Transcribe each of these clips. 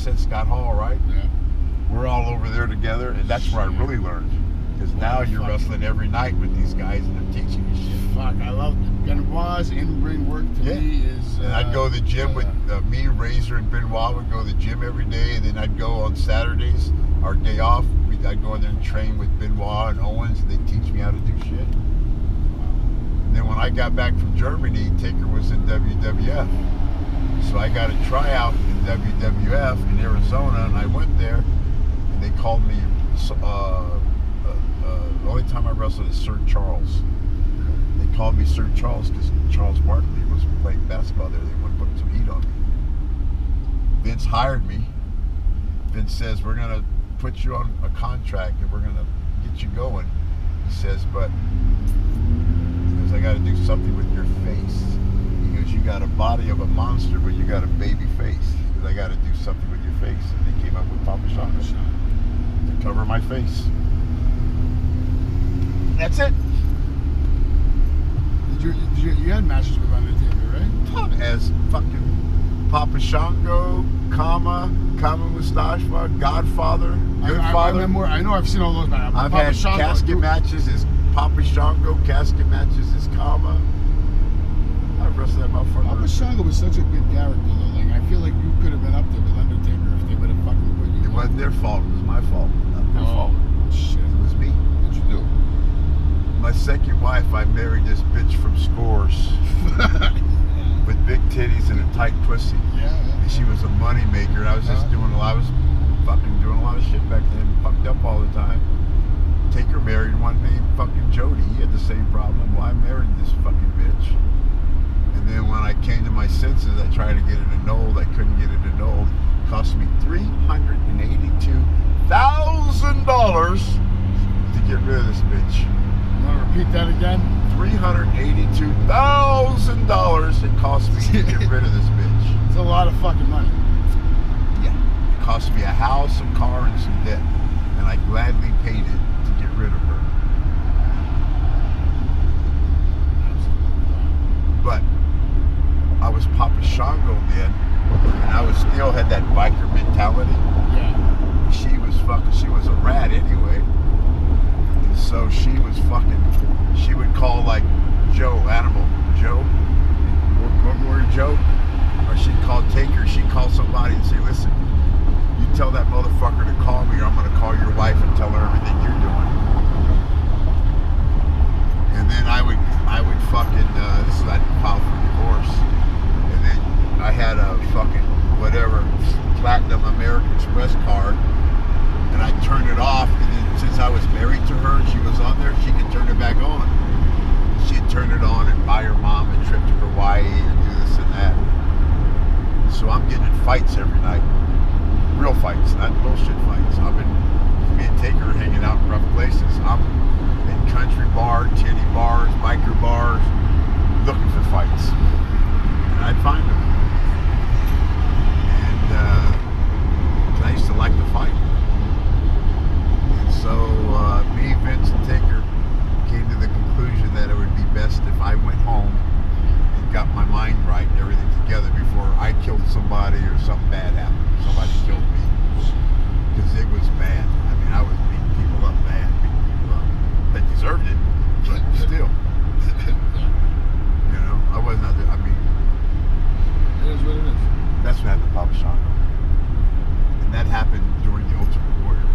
said Scott Hall, right? Yeah. We're all over there together, and that's where I really learned. Because now you're wrestling every night with these guys, and they're teaching you shit. Fuck, I love it. Benoit's in-ring work to me is... and I'd go to the gym with me, Razor, and Benoit would go to the gym every day, and then I'd go on Saturdays, our day off, I'd go in there and train with Benoit and Owens, and they'd teach me how to do shit. And then when I got back from Germany, Taker was in WWF. So I got a tryout in WWF in Arizona, and I went there, and they called me, the only time I wrestled is Sir Charles. They called me Sir Charles because Charles Barkley was playing basketball there. They wanted to put some heat on me. Vince hired me. Vince says, we're going to put you on a contract and we're going to get you going. He says, but I got to do something with your face. He goes, you got a body of a monster, but you got a baby face. He goes, I got to do something with your face. And they came up with Papa Shango to cover my face. That's it. You had matches with Undertaker, right? As fucking Papa Shango, Kama Mustafa, Godfather, Godfather. I know I've seen all those matches. I've had casket matches as Papa Shango, casket matches as Kama. I've wrestled that motherfucker. Papa Shango was such a good character, though. Like, I feel like you could have been up there with Undertaker if they would have fucking put you. It wasn't their fault. It was my fault. Not their fault. Shit. It was me. What'd you do? My second wife, I married this bitch from Scores with big titties and a tight pussy. Yeah. And she was a money maker. And I was just doing a lot. I was fucking doing a lot of shit back then. Fucked up all the time. Taker married one named fucking Jody. He had the same problem. Well, I married this fucking bitch. And then when I came to my senses, I tried to get it annulled. I couldn't get it annulled. It cost me $382,000 to get rid of this bitch. You want to repeat that again? $382,000 it cost me to get rid of this bitch. It's a lot of fucking money. Yeah. It cost me a house, a car, and some debt. And I gladly paid it to get rid of her. But I was Papa Shango then, and I was still had that biker mentality. Yeah. She was a rat anyway. And so she would call like Joe, Animal, Joe, Warrior Joe, or she'd call Taker, she'd call somebody and say, listen, you tell that motherfucker to call me or I'm gonna call your wife and tell her everything you're doing. And then I would fucking, this is I filed for divorce, and then I had a fucking whatever platinum American Express card, and I turned it off, and then since I was married to her, she was on there, she could turn it back on. She'd turn it on and buy her mom a trip to Hawaii and do this and that. So I'm getting in fights every night. Real fights, not bullshit fights. Me and Taker hanging out in rough places. I'm in country bars, titty bars, biker bars, looking for fights. And I'd find them. And I used to like to fight. And so me, Vince, and Taker came to the conclusion that it would be best if I went home and got my mind right and everything together before I killed somebody or something bad happened. Somebody killed me. Because it was bad. I mean, I was beating people up bad. Beating people up. They deserved it, but still. You know, I wasn't out there. I mean, it is what it is. That's what happened to Papa Shango. And that happened during the Ultimate Warrior.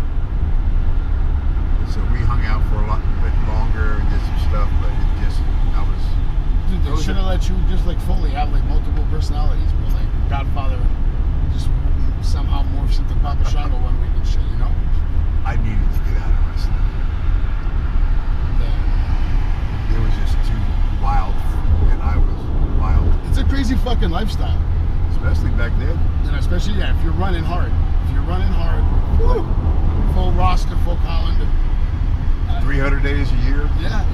So we hung out for a bit longer and did some stuff, but it just, Dude, they should have let you just like fully have like multiple personalities, where like Godfather just somehow morphs into Papa Shango one week and shit, you know? I needed to get out of wrestling. It was just too wild, and I was wild. It's a crazy fucking lifestyle. Especially back then. And especially, yeah, if you're running hard. Woo. Full roster, full calendar. 300 days a year? Yeah.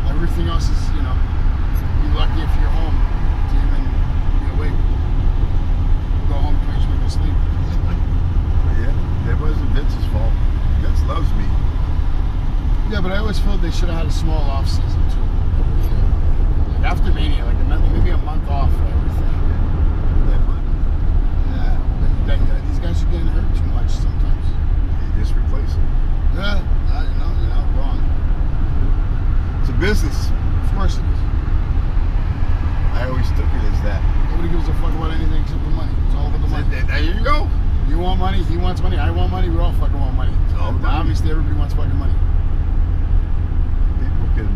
Everything else is, you know, you're lucky if you're home to even be awake. Go home, finish with your sleep. Yeah, it wasn't Vince's fault. Vince loves me. Yeah, but I always felt they should have had a small off season too. Every year. Like after Mania, like maybe a month off for everything. That month? Yeah. These guys want money. He wants money. I want money. We all fucking want money. all money. Obviously, everybody wants fucking money. People can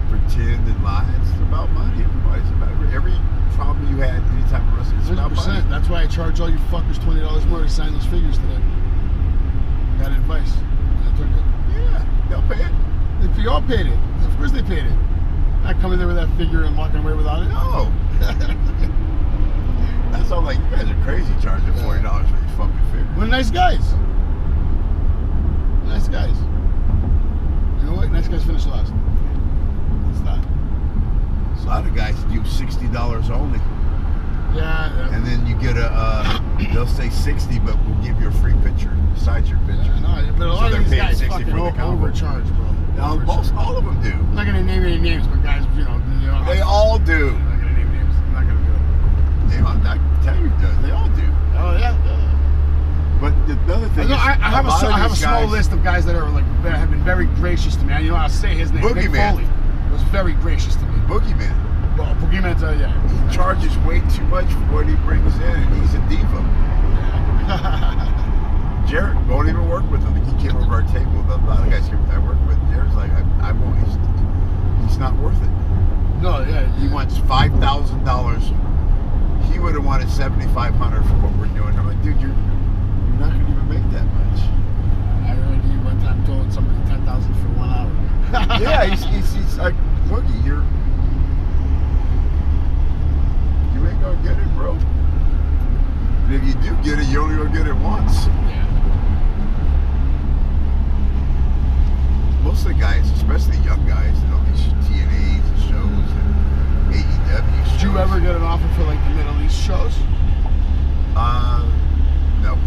pretend and lie. It's about money. Everybody's about every problem you had anytime you wrestle. It's about money. That's why I charge all you fuckers $20 more to sign those figures today. Got advice. And I took it. Yeah, they'll pay it. They all paid it. Of course they paid it. Not coming there with that figure and walking away without it. No. That's all like, you guys are crazy charging $40 for these fucking figures. We're nice guys. Nice guys. You know what? Nice guys finish last. It's not. A lot of guys do $60 only. Yeah. And then you get they'll say 60, but we'll give you a free picture besides your picture. Yeah, no, but a lot So of these they're paying guys 60 fucking for the combo. overcharge, bro. Now, all of them do. I'm not gonna name any names, but guys, They all do. I'm not gonna name names. I'm not gonna do it. I'm not telling you does. They all do. Oh yeah. But the other thing is, I have a small list of guys that are like have been very gracious to me. You know, I'll say his name. Mick Foley was very gracious to me. Boogeyman. Well, Boogeyman's yeah. He charges way too much for what he brings in, and he's a diva. Yeah. Jared won't even work with him. He came over our table. A lot of guys here I work with. Jared's like, I won't. He's not worth it. No, yeah. He wants $5,000. He would have wanted $7,500 for what we're doing. I'm like, dude, you're not going to even make that much. I heard you one time told somebody $10,000 for 1 hour. Yeah, he's like, Boogie, you ain't gonna get it, bro. And if you do get it, you're only gonna get it once. Yeah. Most of the guys, especially young guys, these TNAs and shows and AEW shows. Did you ever get an offer for like the Middle East shows? No.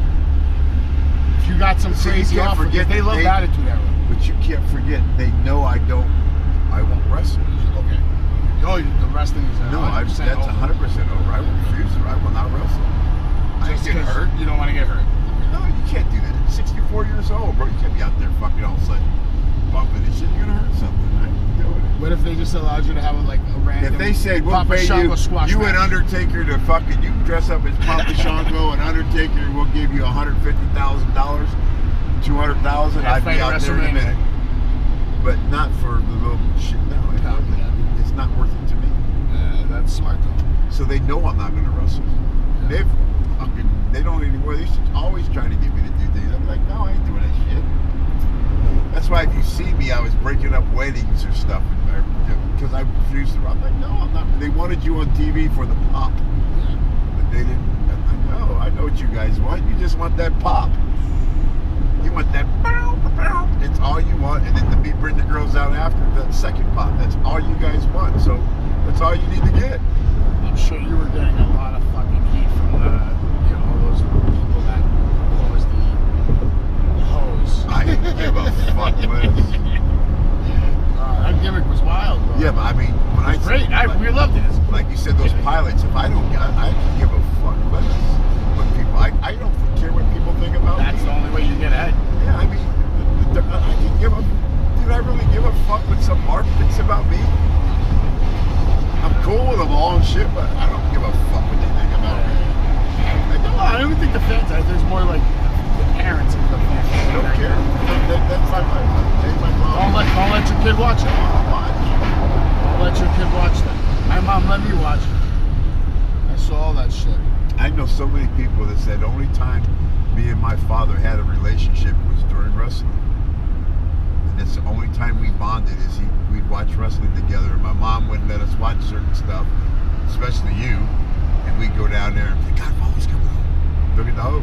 If you got some crazy offer, they love Attitude Era. But you can't forget, they know I won't wrestle. Okay. Oh, the wrestling is no, that's 100% over. I refuse. I will not wrestle. I get hurt. You don't want to get hurt. No, you can't do that. 64 years old, bro. You can't be out there fucking all of a sudden bumping and shit. You're gonna hurt something. I ain't doing it. What if they just allowed you to have like a random? If they said we'll pay you and Undertaker to fucking, you dress up as Papa Shango and Undertaker, we'll give you $150,000, $200,000. I'd be out there in a minute. But not for the little shit. No, it's not worth it to me. That's smart though. So they know I'm not going to wrestle. Yeah. They don't anymore. They always trying to get me to do things. I'm like, no, I ain't doing that shit. That's why if you see me, I was breaking up weddings or stuff because I refused to. I'm like, no, I'm not. They wanted you on TV for the pop, but they didn't. I know what you guys want. You just want that pop. You want that. It's all you want, and then to bring the girls out after that second pop. That's all you guys want. So that's all you need to get. I'm sure you were getting a lot of fucking heat from all those people that was the hose. I didn't give a fuck, man. That gimmick was wild, bro. Yeah, but I mean, when it was great. We loved it. Like you said, those pilots. If I don't, I can give a fuck less what people. I don't care what people think about me. That's the only way you get ahead. Yeah, I mean, I can give a. Dude, I really give a fuck what some mark thinks about me. I'm cool with them all and shit, but I don't give a fuck what they think about me. I don't think the fans. There's more like the parents of the fans. I don't care. That's my mom. Don't let your kid watch it. Don't let your kid watch that. My mom let me watch it. I saw all that shit. I know so many people that said the only time me and my father had a relationship was during wrestling. And that's the only time we bonded is we'd watch wrestling together. And my mom wouldn't let us watch certain stuff, especially you. And we'd go down there and think, Godfather's coming on. Look at the hose.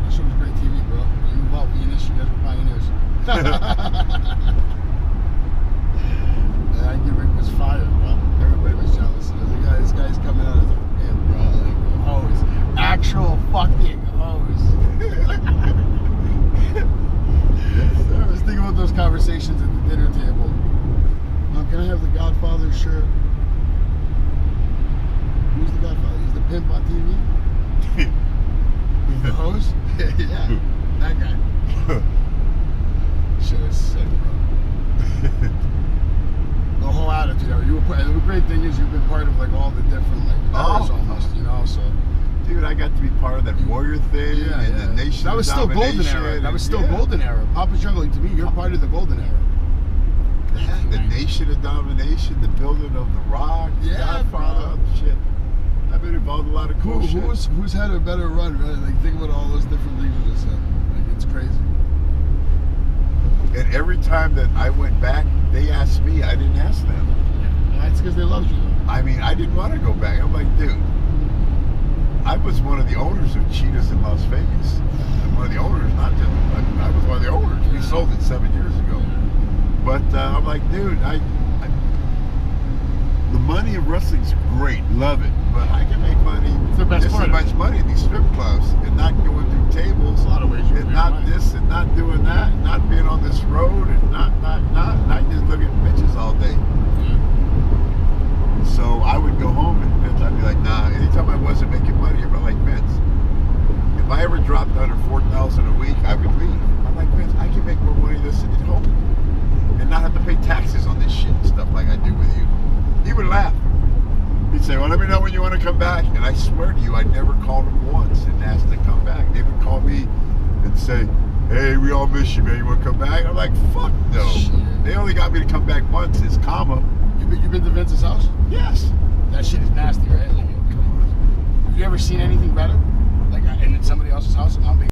That show was great TV, bro. You involved me in this, you guys were pioneers. That gimmick was fire, bro. Everybody was jealous. This guy's coming out as a man, bro. Like, hose. Actual fucking hose. I was thinking about those conversations at the dinner table. Mom, can I have the Godfather shirt? I got to be part of that Warrior thing and the Nation That was still golden Domination era. That and- was still golden era. Papa Jungle, to me, you're part of the golden era. The Nation of Domination, the building of the Rock, Godfather, shit. I've been involved in a lot of cool shit. Who's had a better run, right? Like, think about all those different things you just said. Like, it's crazy. And every time that I went back, they asked me. I didn't ask them. Yeah, that's because they loved you. I mean, I didn't want to go back. I'm like, dude, I was one of the owners of Cheetahs in Las Vegas. I'm one of the owners, not just, I was one of the owners. We sold it 7 years ago. But I'm like, dude, the money in wrestling's great, love it. But I can make money, just as much money in these strip clubs and not going through tables. A lot of ways you and not this and not doing that, and not being on this road and not. And I just look at bitches all day. So I would go home and Vince, I'd be like, nah. Anytime I wasn't making money, I'd be like, Vince, if I ever dropped under $4,000 a week, I would leave. I'm like, Vince, I can make more money than this at home and not have to pay taxes on this shit and stuff like I do with you. He would laugh. He'd say, well, let me know when you want to come back. And I swear to you, I never called him once and asked to come back. They would call me and say, hey, we all miss you, man. You want to come back? I'm like, fuck no. Shit. They only got me to come back once. It's comma. You been to Vince's house? Yes. That shit is nasty, right? Like, have you ever seen anything better? Like in somebody else's house?